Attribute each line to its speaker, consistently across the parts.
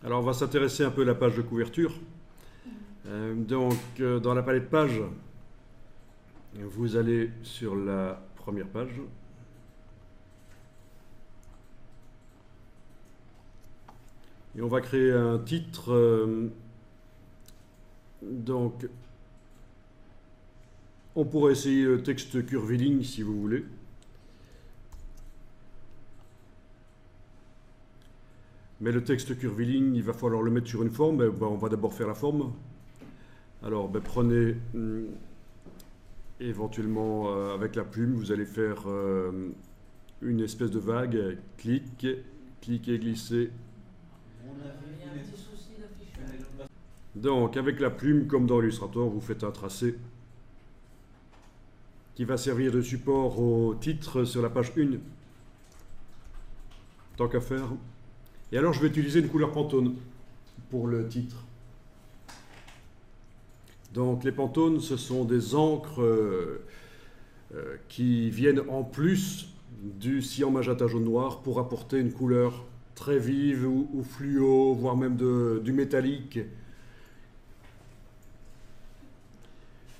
Speaker 1: Alors, on va s'intéresser un peu à la page de couverture. Dans la palette page, vous allez sur la première page. Et on va créer un titre. Donc, on pourrait essayer le texte curviligne si vous voulez. Mais le texte curviligne, il va falloir le mettre sur une forme. On va d'abord faire la forme. Alors, prenez éventuellement avec la plume, vous allez faire une espèce de vague. Cliquez, glissez. Donc, avec la plume, comme dans Illustrator, vous faites un tracé qui va servir de support au titre sur la page 1. Tant qu'à faire. Et alors, je vais utiliser une couleur Pantone pour le titre. Donc, les Pantones, ce sont des encres qui viennent en plus du cyan, magenta, jaune, noir pour apporter une couleur très vive ou fluo, voire même du métallique.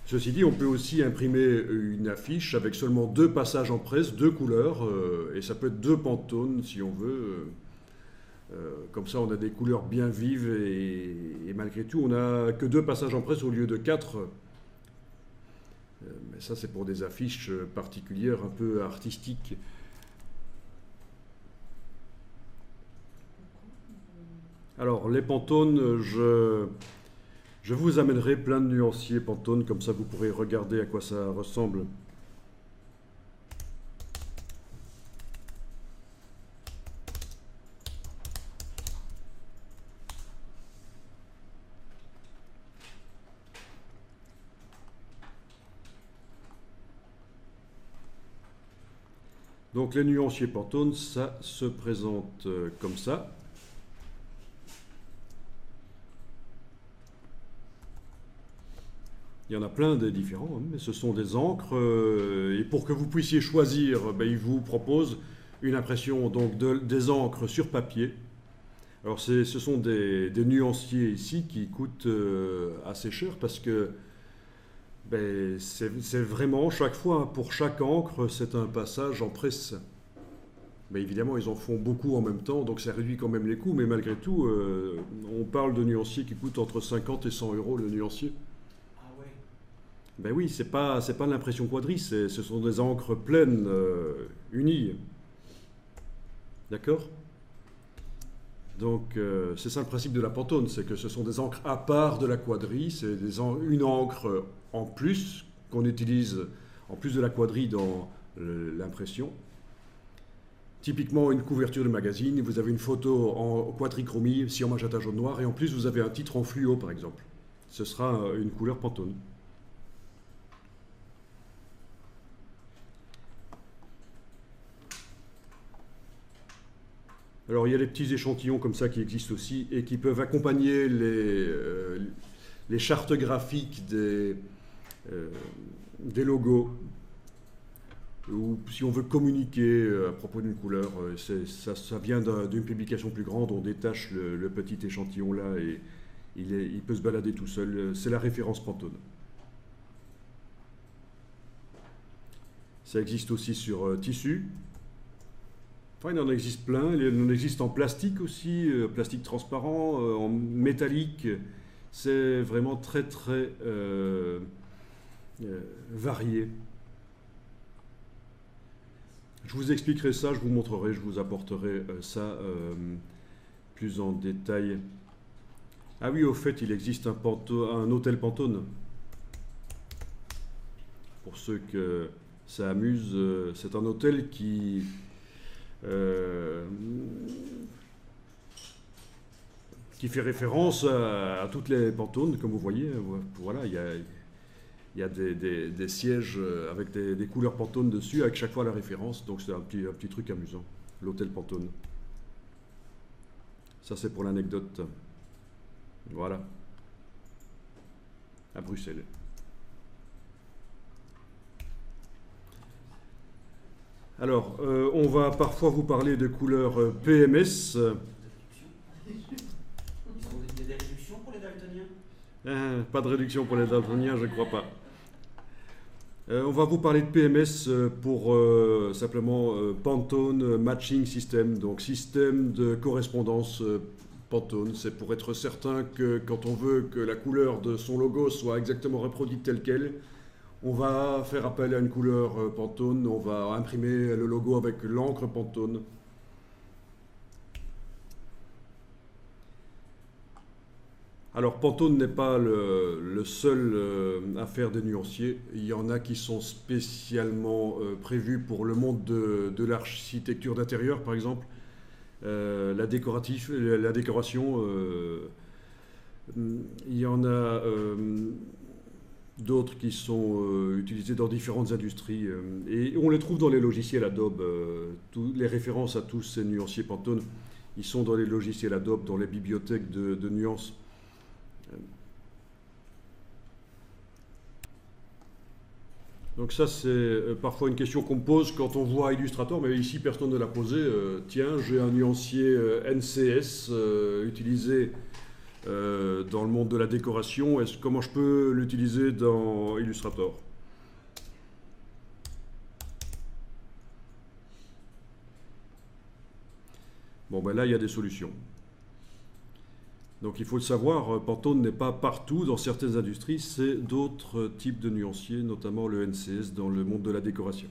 Speaker 1: Ceci dit, on peut aussi imprimer une affiche avec seulement 2 passages en presse, 2 couleurs, et ça peut être 2 Pantones si on veut. Comme ça, on a des couleurs bien vives et malgré tout, on n'a que 2 passages en presse au lieu de 4. Mais ça, c'est pour des affiches particulières, un peu artistiques. Alors, les Pantones, je vous amènerai plein de nuanciers Pantone, comme ça vous pourrez regarder à quoi ça ressemble. Donc les nuanciers Pantone, ça se présente comme ça. Il y en a plein des différents, mais ce sont des encres. Et pour que vous puissiez choisir, ils vous proposent une impression donc des encres sur papier. Alors ce sont des nuanciers ici qui coûtent assez cher parce que c'est vraiment chaque fois, pour chaque encre, c'est un passage en presse. Mais évidemment, ils en font beaucoup en même temps, donc ça réduit quand même les coûts. Mais malgré tout, on parle de nuanciers qui coûtent entre 50 et 100 euros le nuancier.
Speaker 2: Ah ouais.
Speaker 1: Ben oui, c'est pas l'impression quadri, ce sont des encres pleines, unies. D'accord? Donc c'est ça le principe de la Pantone, c'est que ce sont des encres à part de la quadri, c'est une encre en plus qu'on utilise en plus de la quadri dans l'impression. Typiquement une couverture de magazine, vous avez une photo en quadrichromie, cyan, magenta, jaune, noir, et en plus vous avez un titre en fluo par exemple. Ce sera une couleur Pantone. Alors il y a les petits échantillons comme ça qui existent aussi et qui peuvent accompagner les chartes graphiques des logos. Ou si on veut communiquer à propos d'une couleur, ça vient d'une publication plus grande, on détache le petit échantillon là et il peut se balader tout seul. C'est la référence Pantone. Ça existe aussi sur tissu. Enfin, il en existe plein. Il en existe en plastique aussi, plastique transparent, en métallique. C'est vraiment très très varié. Je vous expliquerai ça, je vous montrerai, je vous apporterai ça plus en détail. Ah oui, au fait, il existe un hôtel Pantone. Pour ceux que ça amuse, c'est un hôtel qui fait référence à toutes les Pantones, comme vous voyez. Voilà, il y a des sièges avec des couleurs Pantone dessus, avec chaque fois la référence. Donc c'est un petit truc amusant, l'hôtel Pantone. Ça c'est pour l'anecdote. Voilà. À Bruxelles. Alors, on va parfois vous parler de couleurs PMS.
Speaker 2: réduction pour les daltoniens?
Speaker 1: Pas de réduction pour les daltoniens, je ne crois pas. On va vous parler de PMS pour simplement Pantone Matching System, donc système de correspondance Pantone. C'est pour être certain que quand on veut que la couleur de son logo soit exactement reproduite telle qu'elle, on va faire appel à une couleur Pantone, on va imprimer le logo avec l'encre Pantone. Alors Pantone n'est pas le seul à faire des nuanciers. Il y en a qui sont spécialement prévus pour le monde de l'architecture d'intérieur, par exemple. La décoration, il y en a d'autres qui sont utilisés dans différentes industries. Et on les trouve dans les logiciels Adobe. Les références à tous ces nuanciers Pantone, ils sont dans les logiciels Adobe, dans les bibliothèques de nuances. Donc ça, c'est parfois une question qu'on me pose quand on voit Illustrator, mais ici personne ne l'a posé. Tiens, j'ai un nuancier NCS utilisé dans le monde de la décoration. Comment je peux l'utiliser dans Illustrator? Bon, ben là, il y a des solutions. Donc il faut le savoir, Pantone n'est pas partout dans certaines industries, c'est d'autres types de nuanciers, notamment le NCS dans le monde de la décoration.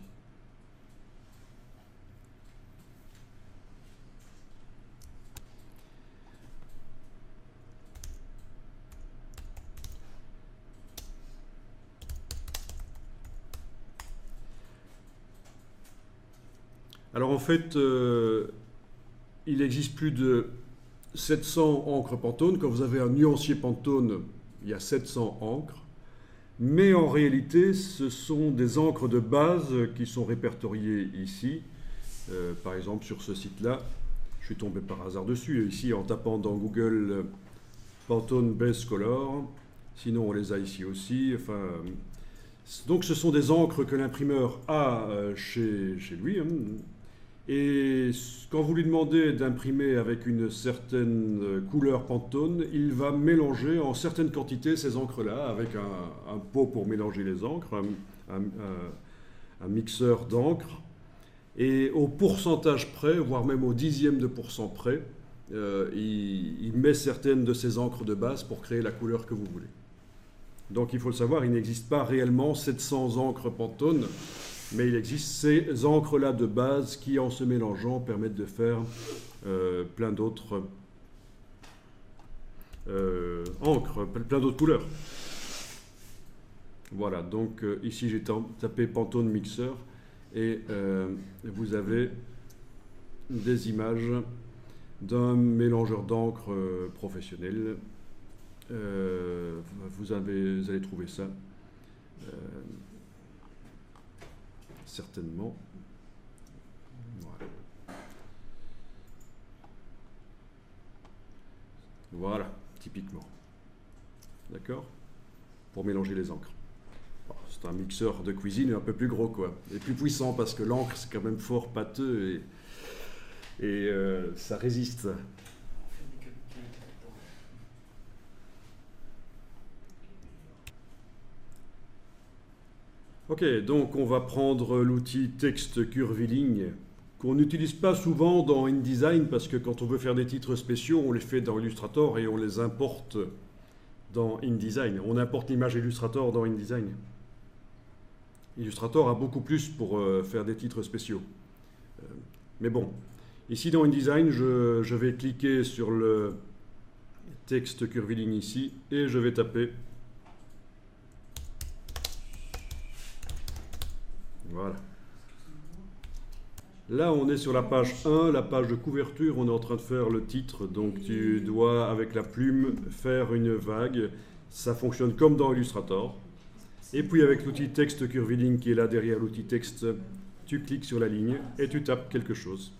Speaker 1: Alors en fait, il existe plus de 700 encres Pantone. Quand vous avez un nuancier Pantone, il y a 700 encres. Mais en réalité, ce sont des encres de base qui sont répertoriées ici. Par exemple, sur ce site-là, je suis tombé par hasard dessus. Ici, en tapant dans Google Pantone Base Color. Sinon, on les a ici aussi. Enfin, donc, ce sont des encres que l'imprimeur a chez lui. Et quand vous lui demandez d'imprimer avec une certaine couleur Pantone, il va mélanger en certaines quantités ces encres-là avec un pot pour mélanger les encres, un mixeur d'encre. Et au pourcentage près, voire même au dixième de pourcent près, il met certaines de ces encres de base pour créer la couleur que vous voulez. Donc il faut le savoir, il n'existe pas réellement 700 encres Pantone. Mais il existe ces encres-là de base qui, en se mélangeant, permettent de faire plein d'autres encres, plein d'autres couleurs. Voilà, donc ici j'ai tapé Pantone Mixer et vous avez des images d'un mélangeur d'encre professionnel. Vous allez trouver ça. Certainement. Voilà, typiquement. D'accord? Pour mélanger les encres. Bon, c'est un mixeur de cuisine un peu plus gros, quoi. Et plus puissant, parce que l'encre, c'est quand même fort pâteux et ça résiste. Ok, donc on va prendre l'outil Text Curviligne qu'on n'utilise pas souvent dans InDesign parce que quand on veut faire des titres spéciaux, on les fait dans Illustrator et on les importe dans InDesign. On importe l'image Illustrator dans InDesign. Illustrator a beaucoup plus pour faire des titres spéciaux. Mais bon, ici dans InDesign, je vais cliquer sur le Text Curviligne ici et je vais taper. Voilà. Là, on est sur la page 1, la page de couverture. On est en train de faire le titre. Donc, tu dois, avec la plume, faire une vague. Ça fonctionne comme dans Illustrator. Et puis, avec l'outil Text Curviligne qui est là derrière l'outil texte, tu cliques sur la ligne et tu tapes quelque chose.